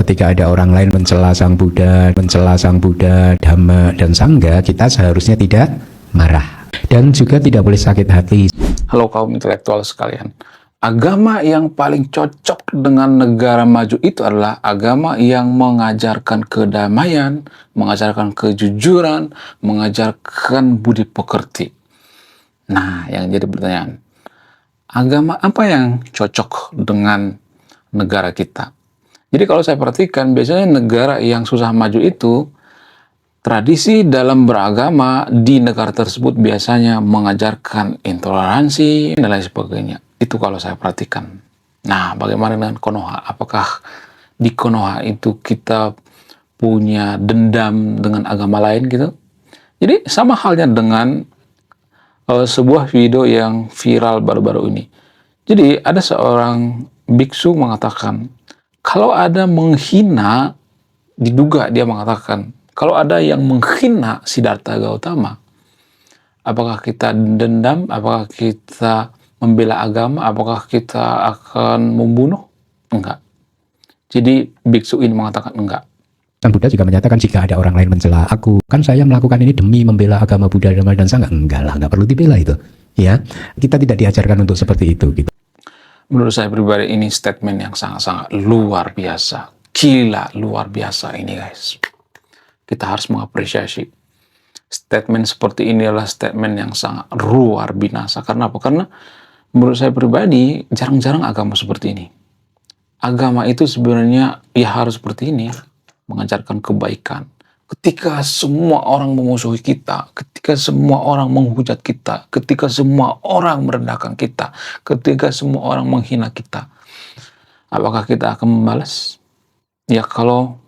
Ketika ada orang lain mencela Sang Buddha, Dhamma, dan Sangha, kita seharusnya tidak marah. Dan juga tidak boleh sakit hati. Halo kaum intelektual sekalian. Agama yang paling cocok dengan negara maju itu adalah agama yang mengajarkan kedamaian, mengajarkan kejujuran, mengajarkan budi pekerti. Nah, yang jadi pertanyaan, agama apa yang cocok dengan negara kita? Jadi kalau saya perhatikan, biasanya negara yang susah maju itu, tradisi dalam beragama di negara tersebut biasanya mengajarkan intoleransi dan lain sebagainya. Itu kalau saya perhatikan. Nah, bagaimana dengan Konoha? Apakah di Konoha itu kita punya dendam dengan agama lain gitu? Jadi sama halnya dengan sebuah video yang viral baru-baru ini. Jadi ada seorang biksu mengatakan, kalau ada menghina, diduga dia mengatakan, kalau ada yang menghina Siddhartha Gautama, apakah kita dendam, apakah kita membela agama, apakah kita akan membunuh? Enggak. Jadi biksu ini mengatakan enggak. Sang Buddha juga menyatakan jika ada orang lain mencela aku, kan saya melakukan ini demi membela agama Buddha, Dhamma, dan Sangha. Enggak lah, enggak perlu dibela itu. Ya, kita tidak diajarkan untuk seperti itu. Gitu. Menurut saya pribadi ini statement yang sangat-sangat luar biasa. Gila, luar biasa ini guys. Kita harus mengapresiasi. Statement seperti ini adalah statement yang sangat luar biasa. Karena apa? Karena menurut saya pribadi, jarang-jarang agama seperti ini. Agama itu sebenarnya ya harus seperti ini, mengajarkan kebaikan. Ketika semua orang memusuhi kita, ketika semua orang menghujat kita, ketika semua orang merendahkan kita, ketika semua orang menghina kita, apakah kita akan membalas? Ya kalau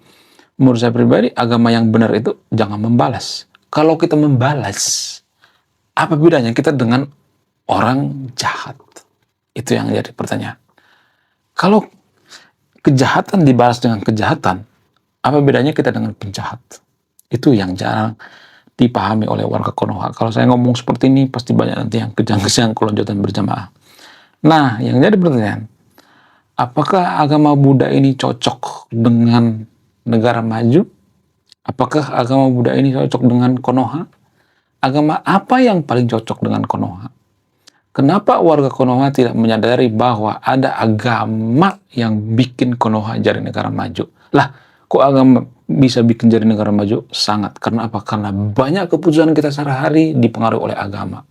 menurut saya pribadi, agama yang benar itu jangan membalas. Kalau kita membalas, apa bedanya kita dengan orang jahat? Itu yang jadi pertanyaan. Kalau kejahatan dibalas dengan kejahatan, apa bedanya kita dengan penjahat? Itu yang jarang dipahami oleh warga Konoha. Kalau saya ngomong seperti ini, pasti banyak nanti yang kejang-kejang kelonjotan berjamaah. Nah, yang jadi pertanyaan, apakah agama Buddha ini cocok dengan negara maju? Apakah agama Buddha ini cocok dengan Konoha? Agama apa yang paling cocok dengan Konoha? Kenapa warga Konoha tidak menyadari bahwa ada agama yang bikin Konoha jadi negara maju? Lah, kok agama bisa bikin jadi negara maju? Sangat. Karena apa? Karena banyak keputusan kita sehari-hari dipengaruhi oleh agama.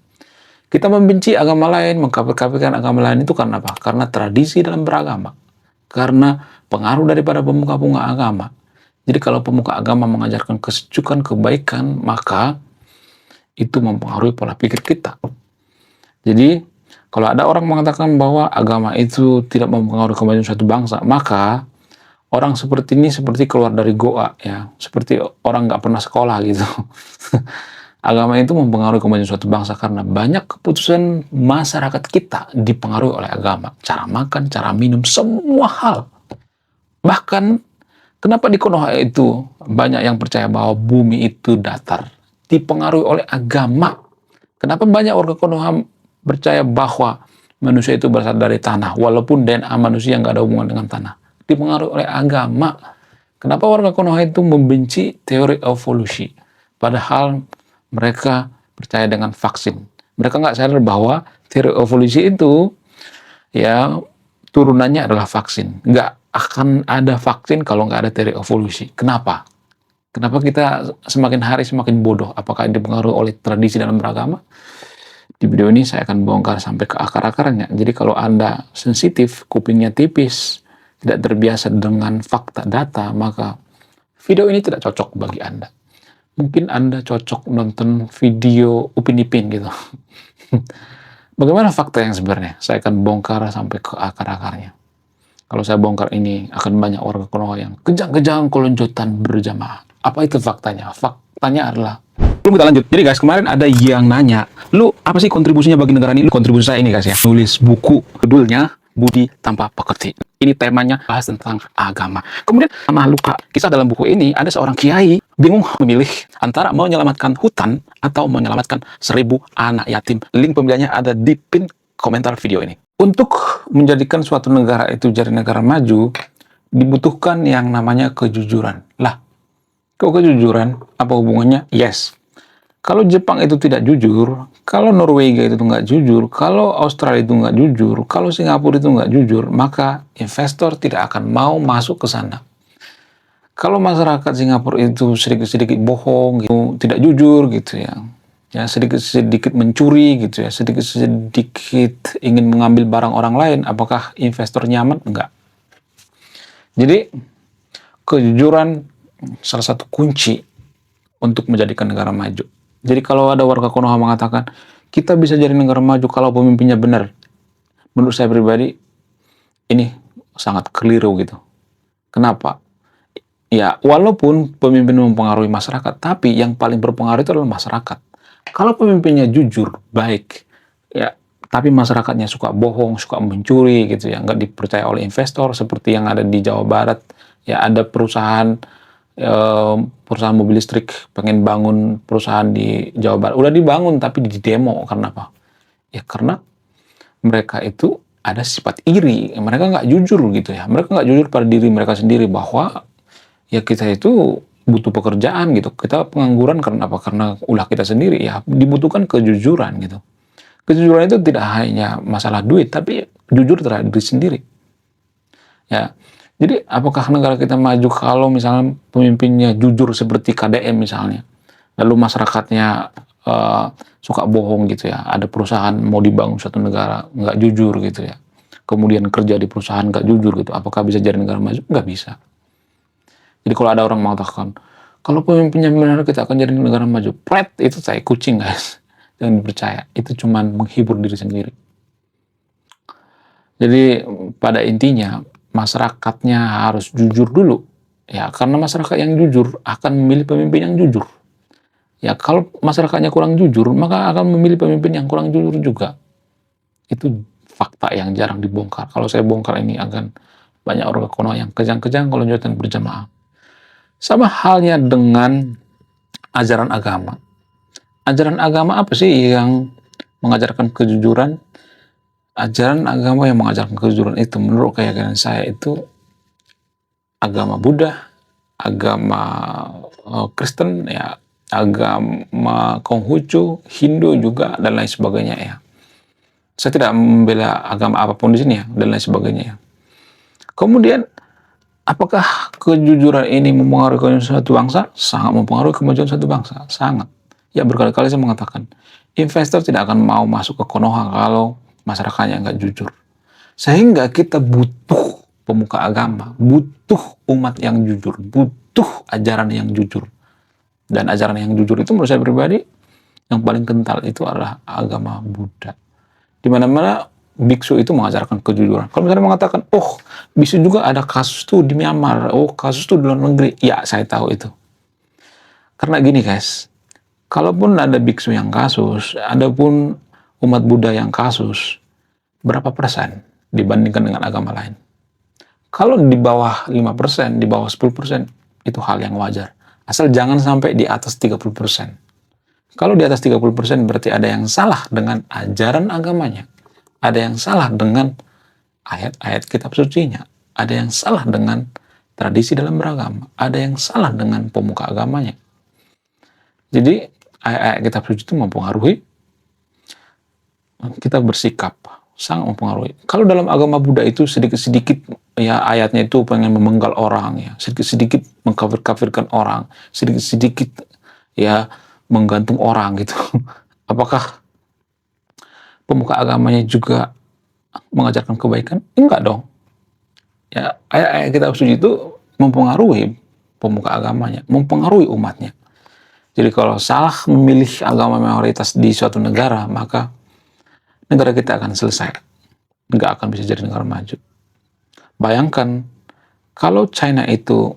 Kita membenci agama lain, mengkafir-kafirkan agama lain itu karena apa? Karena tradisi dalam beragama. Karena pengaruh daripada pemuka-pemuka agama. Jadi kalau pemuka agama mengajarkan kesejukan, kebaikan, maka itu mempengaruhi pola pikir kita. Jadi, kalau ada orang mengatakan bahwa agama itu tidak mempengaruhi kemajuan suatu bangsa, maka orang seperti ini seperti keluar dari goa, ya, seperti orang nggak pernah sekolah gitu. Agama itu mempengaruhi kemajuan suatu bangsa karena banyak keputusan masyarakat kita dipengaruhi oleh agama. Cara makan, cara minum, semua hal. Bahkan, kenapa di Konoha itu banyak yang percaya bahwa bumi itu datar? Dipengaruhi oleh agama. Kenapa banyak warga Konoha percaya bahwa manusia itu berasal dari tanah, walaupun DNA manusia nggak ada hubungan dengan tanah, dipengaruhi oleh agama. Kenapa warga Konoha itu membenci teori evolusi, padahal mereka percaya dengan vaksin? Mereka nggak sadar bahwa teori evolusi itu ya turunannya adalah vaksin. Nggak akan ada vaksin kalau nggak ada teori evolusi. Kenapa? Kenapa kita semakin hari semakin bodoh? Apakah dipengaruhi oleh tradisi dalam beragama? Di video ini saya akan bongkar sampai ke akar-akarnya. Jadi kalau Anda sensitif, kupingnya tipis, tidak terbiasa dengan fakta data, maka video ini tidak cocok bagi Anda. Mungkin Anda cocok nonton video Upin Ipin gitu. Bagaimana fakta yang sebenarnya? Saya akan bongkar sampai ke akar-akarnya. Kalau saya bongkar ini, akan banyak warga Konoha yang kejang-kejang kelonjotan berjamaah. Apa itu faktanya? Faktanya adalah, belum kita lanjut. Jadi guys, kemarin ada yang nanya, lu apa sih kontribusinya bagi negara ini? Kontribusi saya ini guys ya, nulis buku, judulnya Budi Tanpa Pekerti. Ini temanya bahas tentang agama. Kemudian sama luka, kisah dalam buku ini ada seorang kiai bingung memilih antara menyelamatkan hutan atau menyelamatkan 1000 anak yatim. Link pembeliannya ada di pin komentar video ini. Untuk menjadikan suatu negara itu jadi negara maju, dibutuhkan yang namanya kejujuran. Lah, kok kejujuran? Apa hubungannya? Yes. Kalau Jepang itu tidak jujur, kalau Norwegia itu nggak jujur, kalau Australia itu nggak jujur, kalau Singapura itu nggak jujur, maka investor tidak akan mau masuk ke sana. Kalau masyarakat Singapura itu sedikit-sedikit bohong, gitu, tidak jujur gitu ya sedikit-sedikit mencuri gitu ya, sedikit-sedikit ingin mengambil barang orang lain, apakah investor nyaman? Enggak. Jadi kejujuran salah satu kunci untuk menjadikan negara maju. Jadi kalau ada warga Konoha mengatakan, kita bisa jadi negara maju kalau pemimpinnya benar. Menurut saya pribadi, ini sangat keliru gitu. Kenapa? Ya, walaupun pemimpin mempengaruhi masyarakat, tapi yang paling berpengaruh itu adalah masyarakat. Kalau pemimpinnya jujur, baik, ya, tapi masyarakatnya suka bohong, suka mencuri gitu ya, nggak dipercaya oleh investor seperti yang ada di Jawa Barat. Ya, ada perusahaan mobil listrik pengen bangun perusahaan di Jawa Barat. Udah dibangun tapi di demo karena apa? Ya karena mereka itu ada sifat iri. Mereka nggak jujur gitu ya. Mereka nggak jujur pada diri mereka sendiri bahwa ya kita itu butuh pekerjaan gitu. Kita pengangguran karena apa? Karena ulah kita sendiri ya. Dibutuhkan kejujuran gitu. Kejujuran itu tidak hanya masalah duit, tapi jujur terhadap diri sendiri. Ya, jadi apakah negara kita maju kalau misalnya pemimpinnya jujur seperti KDM misalnya, lalu masyarakatnya suka bohong gitu ya, ada perusahaan mau dibangun suatu negara nggak jujur gitu ya, kemudian kerja di perusahaan nggak jujur gitu, apakah bisa jadi negara maju? Nggak bisa. Jadi kalau ada orang mengatakan, kalau pemimpinnya benar kita akan jadi negara maju, pret, itu tai kucing guys, jangan dipercaya, itu cuma menghibur diri sendiri. Jadi pada intinya masyarakatnya harus jujur dulu. Ya, karena masyarakat yang jujur akan memilih pemimpin yang jujur. Ya, kalau masyarakatnya kurang jujur, maka akan memilih pemimpin yang kurang jujur juga. Itu fakta yang jarang dibongkar. Kalau saya bongkar ini akan banyak orang Konoha yang kejang-kejang kalau jatuh berjamaah. Sama halnya dengan ajaran agama. Ajaran agama apa sih yang mengajarkan kejujuran? Ajaran agama yang mengajarkan kejujuran itu menurut keyakinan saya itu agama Buddha, agama Kristen ya, agama Konghucu, Hindu juga dan lain sebagainya ya. Saya tidak membela agama apapun di sini ya dan lain sebagainya ya. Kemudian apakah kejujuran ini mempengaruhi kemajuan suatu bangsa? Sangat mempengaruhi kemajuan suatu bangsa, sangat. Ya berkali-kali saya mengatakan, investor tidak akan mau masuk ke Konoha kalau masyarakatnya nggak jujur. Sehingga kita butuh pemuka agama, butuh umat yang jujur, butuh ajaran yang jujur. Dan ajaran yang jujur itu menurut saya pribadi, yang paling kental itu adalah agama Buddha. Di mana-mana biksu itu mengajarkan kejujuran. Kalau misalnya mengatakan, oh bisa juga ada kasus tuh di Myanmar, oh kasus tuh di luar negeri. Ya saya tahu itu. Karena gini guys, kalaupun ada biksu yang kasus, adapun umat Buddha yang kasus, berapa persen dibandingkan dengan agama lain? Kalau di bawah 5%, di bawah 10%, itu hal yang wajar. Asal jangan sampai di atas 30%. Kalau di atas 30% berarti ada yang salah dengan ajaran agamanya. Ada yang salah dengan ayat-ayat kitab sucinya. Ada yang salah dengan tradisi dalam beragama. Ada yang salah dengan pemuka agamanya. Jadi ayat-ayat kitab suci itu mempengaruhi kita bersikap, sangat mempengaruhi. Kalau dalam agama Buddha itu sedikit-sedikit ya ayatnya itu pengen memenggal orang ya, sedikit-sedikit mengkafir-kafirkan orang, sedikit-sedikit ya menggantung orang gitu. Apakah pemuka agamanya juga mengajarkan kebaikan? Enggak dong. Ya, ayat-ayat kitab suci itu mempengaruhi pemuka agamanya, mempengaruhi umatnya. Jadi kalau salah memilih agama mayoritas di suatu negara, maka negara kita akan selesai. Nggak akan bisa jadi negara maju. Bayangkan, kalau China itu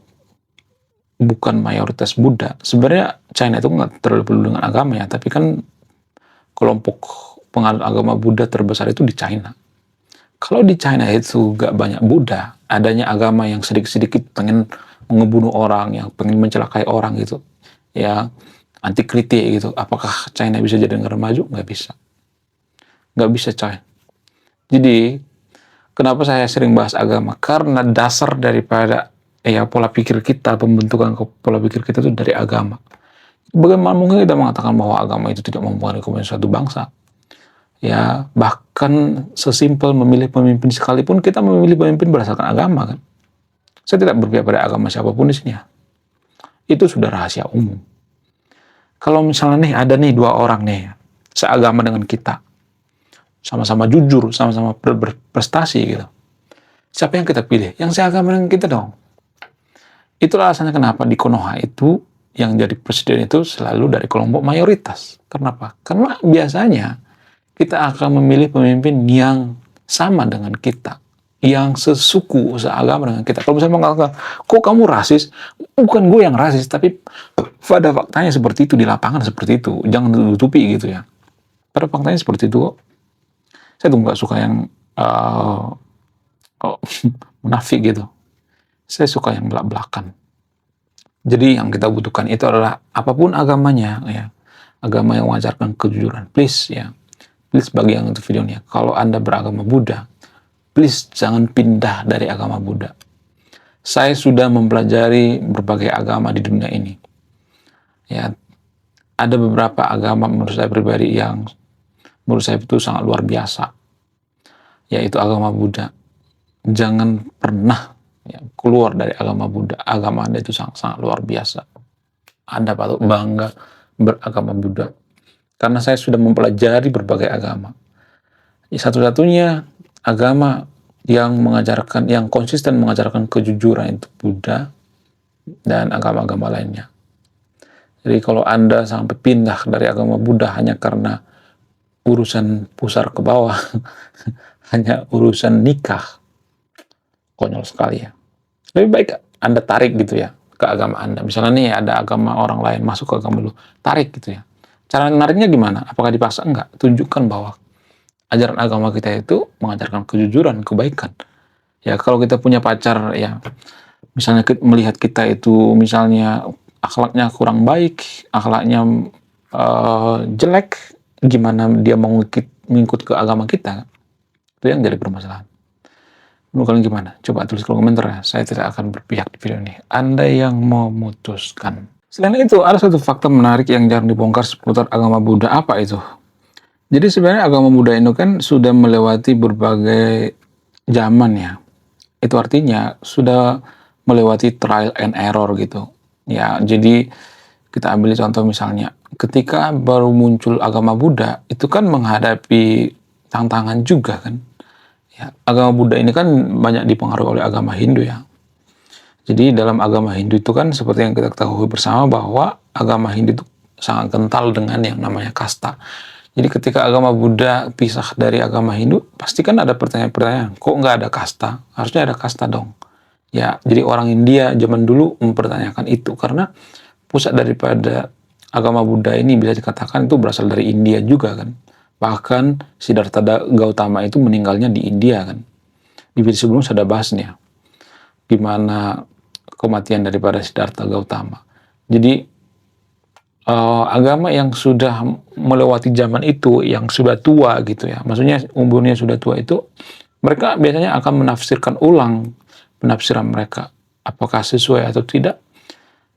bukan mayoritas Buddha, sebenarnya China itu nggak terlalu peduli dengan agama ya, tapi kan kelompok penganut agama Buddha terbesar itu di China. Kalau di China itu nggak banyak Buddha, adanya agama yang sedikit-sedikit pengen ngebunuh orang, yang pengen mencelakai orang gitu, ya anti kritik gitu, apakah China bisa jadi negara maju? Nggak bisa. Nggak bisa coy. Jadi Kenapa saya sering bahas agama? Karena dasar daripada pola pikir kita, pembentukan pola pikir kita itu dari agama. Bagaimana mungkin kita mengatakan bahwa agama itu tidak mempengaruhi kepentingan suatu bangsa? Ya, bahkan sesimpel memilih pemimpin sekalipun kita memilih pemimpin berdasarkan agama kan. Saya tidak berpihak pada agama siapapun di sini ya. Itu sudah rahasia umum. Kalau misalnya nih ada nih dua orang nih seagama dengan kita, sama-sama jujur, sama-sama berprestasi gitu. Siapa yang kita pilih? Yang seagama dengan kita dong. Itulah alasannya kenapa di Konoha itu yang jadi presiden itu selalu dari kelompok mayoritas. Kenapa? Karena biasanya kita akan memilih pemimpin yang sama dengan kita, yang sesuku, seagama dengan kita. Kalau misalnya mengatakan, kok kamu rasis? Bukan gue yang rasis, tapi pada faktanya seperti itu, di lapangan seperti itu. Jangan tutupi gitu ya. Pada faktanya seperti itu kok. Saya tuh nggak suka yang munafik gitu. Saya suka yang belak-belakan. Jadi yang kita butuhkan itu adalah apapun agamanya, ya, agama yang mengajarkan kejujuran. Please ya, please bagi yang untuk videonya, kalau Anda beragama Buddha, please jangan pindah dari agama Buddha. Saya sudah mempelajari berbagai agama di dunia ini. Ya, ada beberapa agama menurut saya pribadi yang menurut saya itu sangat luar biasa, yaitu agama Buddha. Jangan pernah keluar dari agama Buddha. Agama Anda itu sangat luar biasa. Anda patut bangga beragama Buddha. Karena saya sudah mempelajari berbagai agama. Satu-satunya agama yang mengajarkan, yang konsisten mengajarkan kejujuran itu Buddha dan agama-agama lainnya. Jadi kalau Anda sampai pindah dari agama Buddha hanya karena urusan pusar ke bawah, hanya urusan nikah, konyol sekali ya. Lebih baik Anda tarik gitu ya ke agama Anda. Misalnya nih ada agama orang lain masuk ke agama lu, tarik gitu ya. Cara nariknya gimana? Apakah dipaksa? Enggak. Tunjukkan bahwa ajaran agama kita itu mengajarkan kejujuran, kebaikan. Ya kalau kita punya pacar ya, misalnya melihat kita itu misalnya akhlaknya kurang baik, akhlaknya jelek, gimana dia mau mengikut ke agama kita? Itu yang jadi permasalahan. Menurut kalian gimana? Coba tulis kolom komentar ya. Saya tidak akan berpihak di video ini. Anda yang memutuskan. Selain itu, ada satu fakta menarik yang jarang dibongkar seputar agama Buddha. Apa itu? Jadi sebenarnya agama Buddha itu kan sudah melewati berbagai zaman ya. Itu artinya sudah melewati trial and error gitu. Ya, jadi kita ambil contoh misalnya, ketika baru muncul agama Buddha, itu kan menghadapi tantangan juga kan. Ya, agama Buddha ini kan banyak dipengaruhi oleh agama Hindu ya. Jadi dalam agama Hindu itu kan seperti yang kita ketahui bersama bahwa agama Hindu itu sangat kental dengan yang namanya kasta. Jadi ketika agama Buddha pisah dari agama Hindu, pasti kan ada pertanyaan-pertanyaan, kok nggak ada kasta? Harusnya ada kasta dong. Ya, jadi orang India zaman dulu mempertanyakan itu karena pusat daripada agama Buddha ini bisa dikatakan itu berasal dari India juga kan. Bahkan Siddhartha Gautama itu meninggalnya di India kan. Di video sebelum sudah bahas nih ya, gimana kematian daripada Siddhartha Gautama. Jadi agama yang sudah melewati zaman itu, yang sudah tua gitu ya, maksudnya umurnya sudah tua itu, mereka biasanya akan menafsirkan ulang penafsiran mereka, apakah sesuai atau tidak.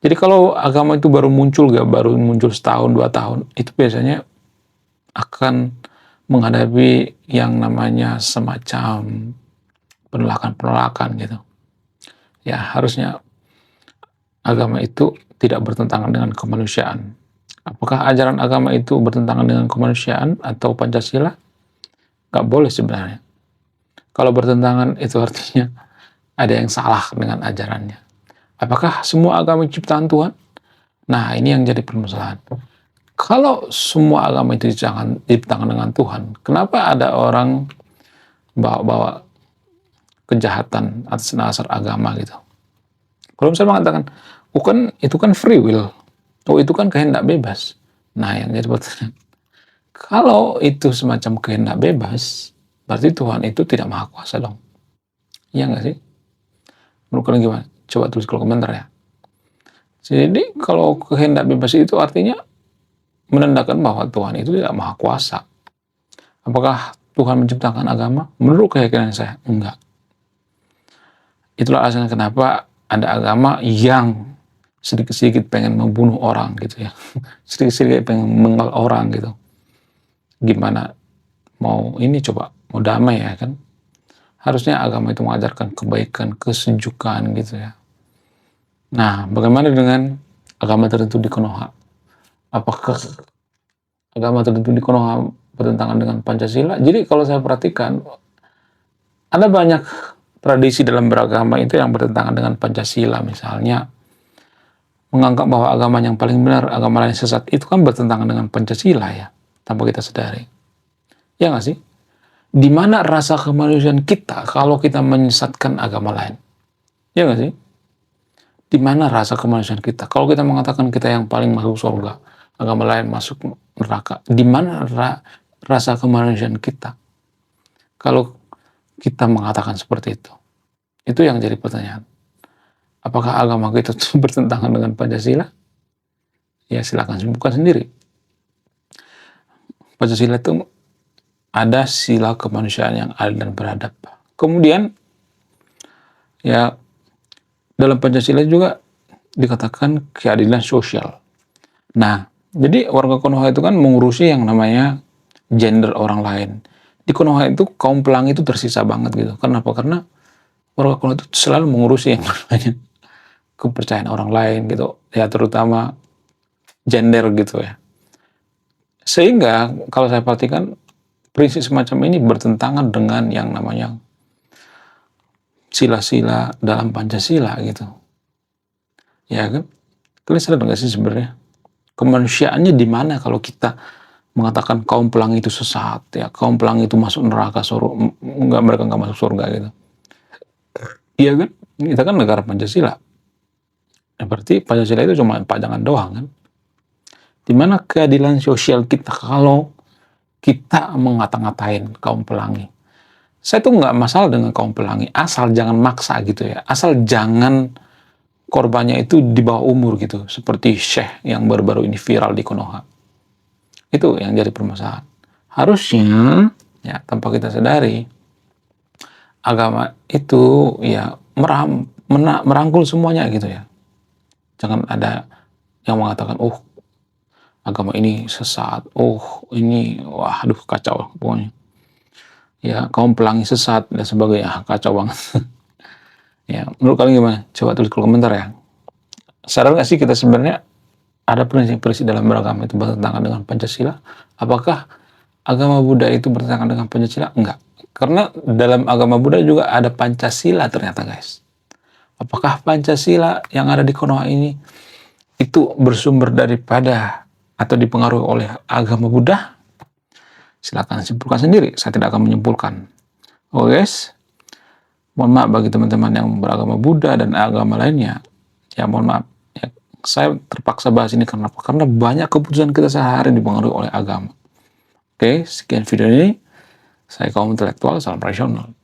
Jadi kalau agama itu baru muncul setahun 2 tahun, itu biasanya akan menghadapi yang namanya semacam penolakan gitu. Ya harusnya agama itu tidak bertentangan dengan kemanusiaan. Apakah ajaran agama itu bertentangan dengan kemanusiaan atau Pancasila? Nggak boleh sebenarnya. Kalau bertentangan itu artinya ada yang salah dengan ajarannya. Apakah semua agama ciptaan Tuhan? Nah ini yang jadi permasalahan. Kalau semua agama itu diciptakan dengan Tuhan, kenapa ada orang bawa kejahatan atas dasar agama gitu? Kalau misalnya mengatakan, itu kan free will, itu kan kehendak bebas. Nah yang jadi pertanyaan, kalau itu semacam kehendak bebas, berarti Tuhan itu tidak maha kuasa dong. Iya nggak sih? Menurut kalian gimana? Coba tulis kolom komentar ya. Jadi kalau kehendak bebas itu artinya menandakan bahwa Tuhan itu tidak maha kuasa. Apakah Tuhan menciptakan agama? Menurut keyakinan saya, enggak. Itulah alasan kenapa ada agama yang sedikit-sedikit pengen membunuh orang gitu ya. Sedikit-sedikit pengen menggal orang gitu. Gimana mau ini coba, mau damai ya kan? Harusnya agama itu mengajarkan kebaikan, kesejukan gitu ya. Nah, bagaimana dengan agama tertentu di Konoha? Apakah agama tertentu di Konoha bertentangan dengan Pancasila? Jadi kalau saya perhatikan, ada banyak tradisi dalam beragama itu yang bertentangan dengan Pancasila. Misalnya, menganggap bahwa agama yang paling benar, agama lain sesat, itu kan bertentangan dengan Pancasila ya, tanpa kita sadari. Ya nggak sih? Di mana rasa kemanusiaan kita kalau kita menyesatkan agama lain? Ya nggak sih? Di mana rasa kemanusiaan kita? Kalau kita mengatakan kita yang paling masuk surga, agama lain masuk neraka. Di mana rasa kemanusiaan kita? Kalau kita mengatakan seperti itu. Itu yang jadi pertanyaan. Apakah agama kita itu bertentangan dengan Pancasila? Ya silakan buka sendiri. Pancasila itu ada sila kemanusiaan yang adil dan beradab. Kemudian ya dalam Pancasila juga dikatakan keadilan sosial. Nah, jadi warga Konoha itu kan mengurusi yang namanya gender orang lain. Di Konoha itu kaum pelangi itu tersisa banget gitu. Kenapa? Karena warga Konoha itu selalu mengurusi yang namanya kepercayaan orang lain gitu. Ya terutama gender gitu ya. Sehingga kalau saya perhatikan prinsip semacam ini bertentangan dengan yang namanya sila-sila dalam Pancasila gitu. Ya kan? Kalian sadar nggak sih sebenarnya? Kemanusiaannya di mana kalau kita mengatakan kaum pelangi itu sesat, ya kaum pelangi itu masuk neraka, mereka nggak masuk surga gitu. Iya kan? Kita kan negara Pancasila. Ya, berarti Pancasila itu cuma pajangan doang kan? Di mana keadilan sosial kita kalau kita mengata-ngatain kaum pelangi? Saya tuh nggak masalah dengan kaum pelangi, asal jangan maksa gitu ya, asal jangan korbannya itu di bawah umur gitu, seperti Syekh yang baru-baru ini viral di Konoha. Itu yang jadi permasalahan. Harusnya ya tanpa kita sadari agama itu ya merangkul semuanya gitu ya. Jangan ada yang mengatakan, oh agama ini sesat, oh ini wah aduh kacau pokoknya. Ya kaum pelangi sesat dan sebagainya, kacau banget. Ya menurut kalian gimana? Coba tulis di komentar ya. Sadar nggak sih kita sebenarnya ada prinsip-prinsip dalam beragama itu bertentangan dengan Pancasila? Apakah agama Buddha itu bertentangan dengan Pancasila? Enggak. Karena dalam agama Buddha juga ada Pancasila ternyata guys. Apakah Pancasila yang ada di Konoha ini itu bersumber daripada atau dipengaruhi oleh agama Buddha? Silakan simpulkan sendiri. Saya tidak akan menyimpulkan. Oke guys. Mohon maaf bagi teman-teman yang beragama Buddha dan agama lainnya. Ya mohon maaf. Ya, saya terpaksa bahas ini karena apa? Karena banyak keputusan kita sehari dipengaruhi oleh agama. Oke, sekian video ini. Saya kaum intelektual, salam rasional.